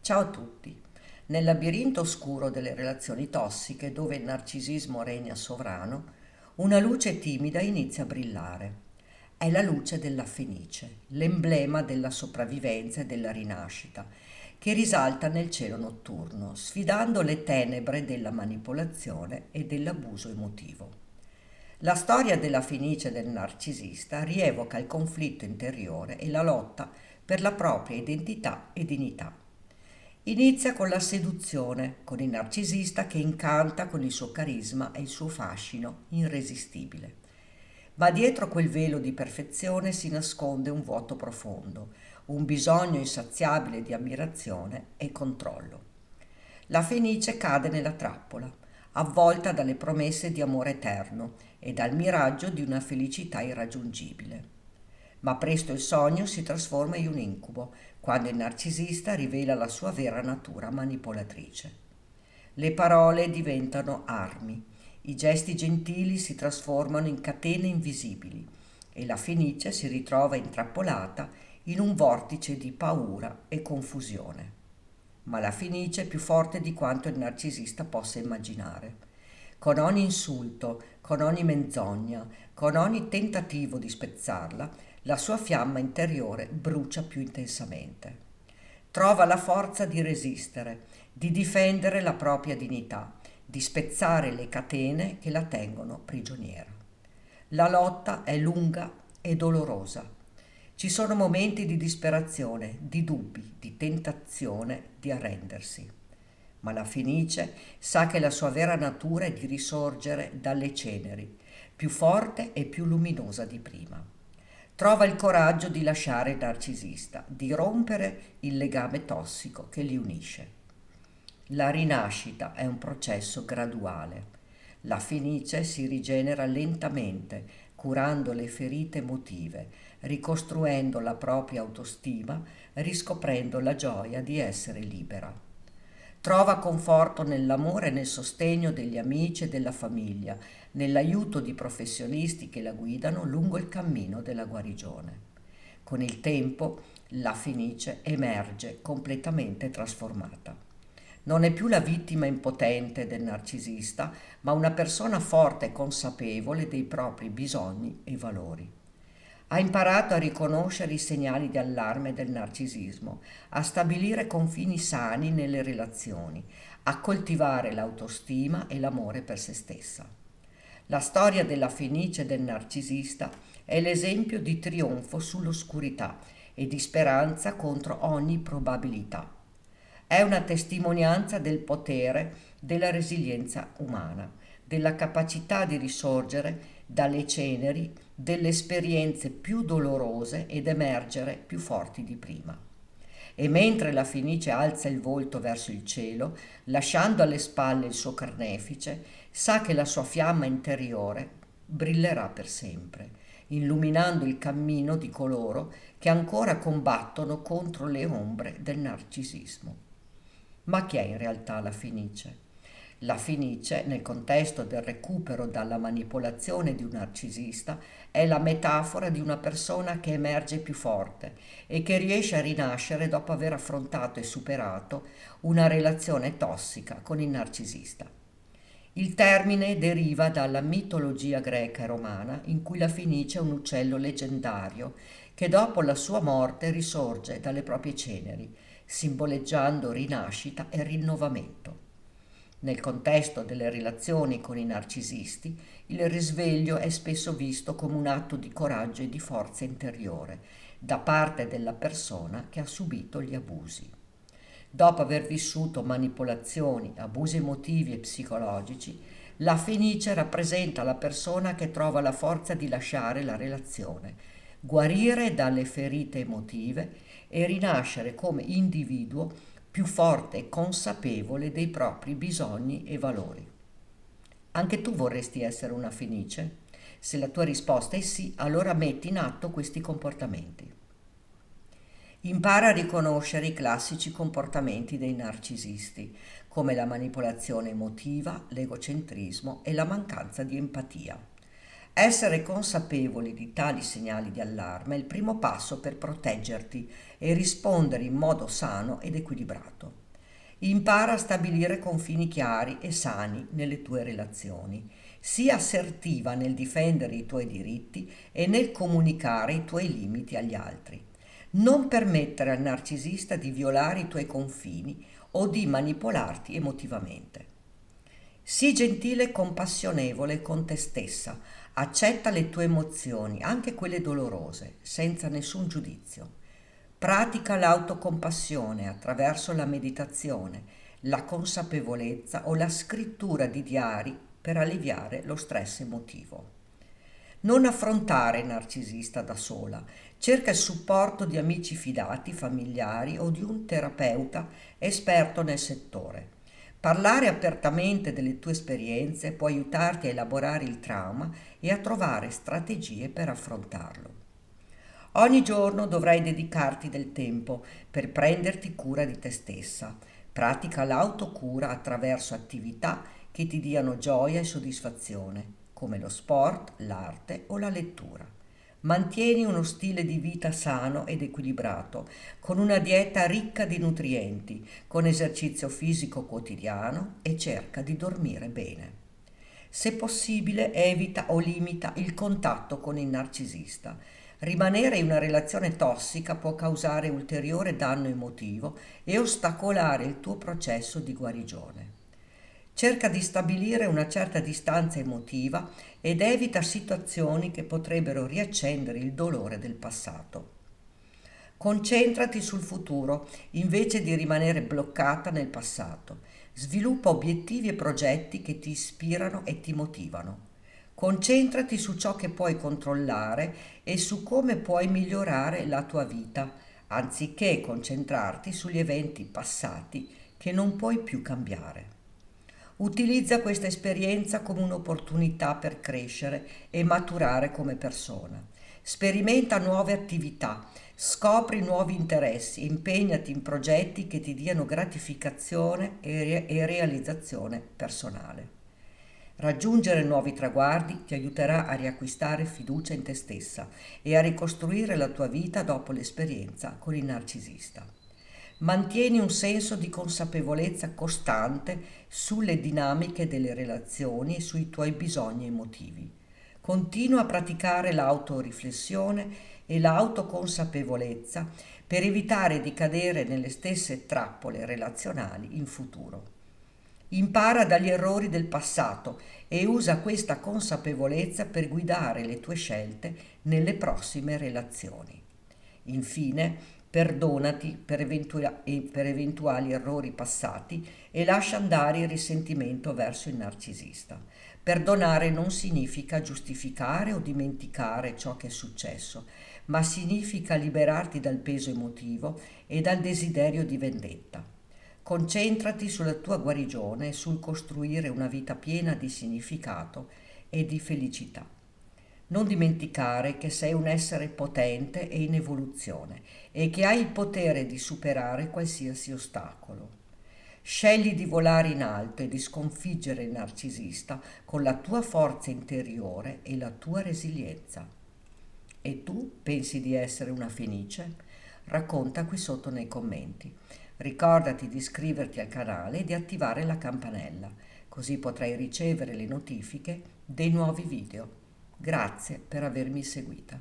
Ciao a tutti. Nel labirinto oscuro delle relazioni tossiche, dove il narcisismo regna sovrano, una luce timida inizia a brillare. È la luce della fenice, l'emblema della sopravvivenza e della rinascita, che risalta nel cielo notturno, sfidando le tenebre della manipolazione e dell'abuso emotivo. La storia della fenice e del narcisista rievoca il conflitto interiore e la lotta per la propria identità e dignità. Inizia con la seduzione, con il narcisista che incanta con il suo carisma e il suo fascino irresistibile. Ma dietro quel velo di perfezione si nasconde un vuoto profondo, un bisogno insaziabile di ammirazione e controllo. La Fenice cade nella trappola, avvolta dalle promesse di amore eterno e dal miraggio di una felicità irraggiungibile. Ma presto il sogno si trasforma in un incubo, quando il narcisista rivela la sua vera natura manipolatrice. Le parole diventano armi, i gesti gentili si trasformano in catene invisibili e la Fenice si ritrova intrappolata in un vortice di paura e confusione. Ma la Fenice è più forte di quanto il narcisista possa immaginare. Con ogni insulto, con ogni menzogna, con ogni tentativo di spezzarla, la sua fiamma interiore brucia più intensamente. Trova la forza di resistere, di difendere la propria dignità, di spezzare le catene che la tengono prigioniera. La lotta è lunga e dolorosa. Ci sono momenti di disperazione, di dubbi, di tentazione di arrendersi. Ma la Fenice sa che la sua vera natura è di risorgere dalle ceneri, più forte e più luminosa di prima. Trova il coraggio di lasciare il narcisista, di rompere il legame tossico che li unisce. La rinascita è un processo graduale. La Fenice si rigenera lentamente, curando le ferite emotive, ricostruendo la propria autostima, riscoprendo la gioia di essere libera. Trova conforto nell'amore e nel sostegno degli amici e della famiglia, nell'aiuto di professionisti che la guidano lungo il cammino della guarigione. Con il tempo la Fenice emerge completamente trasformata. Non è più la vittima impotente del narcisista, ma una persona forte e consapevole dei propri bisogni e valori. Ha imparato a riconoscere i segnali di allarme del narcisismo, a stabilire confini sani nelle relazioni, a coltivare l'autostima e l'amore per se stessa. La storia della Fenice e del narcisista è l'esempio di trionfo sull'oscurità e di speranza contro ogni probabilità. È una testimonianza del potere, della resilienza umana, della capacità di risorgere dalle ceneri, delle esperienze più dolorose ed emergere più forti di prima. E mentre la Fenice alza il volto verso il cielo, lasciando alle spalle il suo carnefice, sa che la sua fiamma interiore brillerà per sempre, illuminando il cammino di coloro che ancora combattono contro le ombre del narcisismo. Ma chi è in realtà la Fenice? La Fenice, nel contesto del recupero dalla manipolazione di un narcisista, è la metafora di una persona che emerge più forte e che riesce a rinascere dopo aver affrontato e superato una relazione tossica con il narcisista. Il termine deriva dalla mitologia greca e romana, in cui la Fenice è un uccello leggendario che dopo la sua morte risorge dalle proprie ceneri, simboleggiando rinascita e rinnovamento. Nel contesto delle relazioni con i narcisisti, il risveglio è spesso visto come un atto di coraggio e di forza interiore da parte della persona che ha subito gli abusi. Dopo aver vissuto manipolazioni, abusi emotivi e psicologici, la Fenice rappresenta la persona che trova la forza di lasciare la relazione, guarire dalle ferite emotive e rinascere come individuo più forte e consapevole dei propri bisogni e valori. Anche tu vorresti essere una Fenice? Se la tua risposta è sì, allora metti in atto questi comportamenti. Impara a riconoscere i classici comportamenti dei narcisisti, come la manipolazione emotiva, l'egocentrismo e la mancanza di empatia. Essere consapevoli di tali segnali di allarme è il primo passo per proteggerti e rispondere in modo sano ed equilibrato. Impara a stabilire confini chiari e sani nelle tue relazioni. Sii assertiva nel difendere i tuoi diritti e nel comunicare i tuoi limiti agli altri. Non permettere al narcisista di violare i tuoi confini o di manipolarti emotivamente. Sii gentile e compassionevole con te stessa, accetta le tue emozioni, anche quelle dolorose, senza nessun giudizio. Pratica l'autocompassione attraverso la meditazione, la consapevolezza o la scrittura di diari per alleviare lo stress emotivo. Non affrontare il narcisista da sola, cerca il supporto di amici fidati, familiari o di un terapeuta esperto nel settore. Parlare apertamente delle tue esperienze può aiutarti a elaborare il trauma e a trovare strategie per affrontarlo. Ogni giorno dovrai dedicarti del tempo per prenderti cura di te stessa. Pratica l'autocura attraverso attività che ti diano gioia e soddisfazione, come lo sport, l'arte o la lettura. Mantieni uno stile di vita sano ed equilibrato, con una dieta ricca di nutrienti, con esercizio fisico quotidiano e cerca di dormire bene. Se possibile, evita o limita il contatto con il narcisista. Rimanere in una relazione tossica può causare ulteriore danno emotivo e ostacolare il tuo processo di guarigione. Cerca di stabilire una certa distanza emotiva ed evita situazioni che potrebbero riaccendere il dolore del passato. Concentrati sul futuro invece di rimanere bloccata nel passato. Sviluppa obiettivi e progetti che ti ispirano e ti motivano. Concentrati su ciò che puoi controllare e su come puoi migliorare la tua vita, anziché concentrarti sugli eventi passati che non puoi più cambiare. Utilizza questa esperienza come un'opportunità per crescere e maturare come persona. Sperimenta nuove attività, scopri nuovi interessi, impegnati in progetti che ti diano gratificazione e realizzazione personale. Raggiungere nuovi traguardi ti aiuterà a riacquistare fiducia in te stessa e a ricostruire la tua vita dopo l'esperienza con il narcisista. Mantieni un senso di consapevolezza costante sulle dinamiche delle relazioni e sui tuoi bisogni emotivi. Continua a praticare l'autoriflessione e l'autoconsapevolezza per evitare di cadere nelle stesse trappole relazionali in futuro. Impara dagli errori del passato e usa questa consapevolezza per guidare le tue scelte nelle prossime relazioni. Infine, perdonati per eventuali errori passati e lascia andare il risentimento verso il narcisista. Perdonare non significa giustificare o dimenticare ciò che è successo, ma significa liberarti dal peso emotivo e dal desiderio di vendetta. Concentrati sulla tua guarigione e sul costruire una vita piena di significato e di felicità. Non dimenticare che sei un essere potente e in evoluzione e che hai il potere di superare qualsiasi ostacolo. Scegli di volare in alto e di sconfiggere il narcisista con la tua forza interiore e la tua resilienza. E tu pensi di essere una fenice? Racconta qui sotto nei commenti. Ricordati di iscriverti al canale e di attivare la campanella, così potrai ricevere le notifiche dei nuovi video. Grazie per avermi seguita.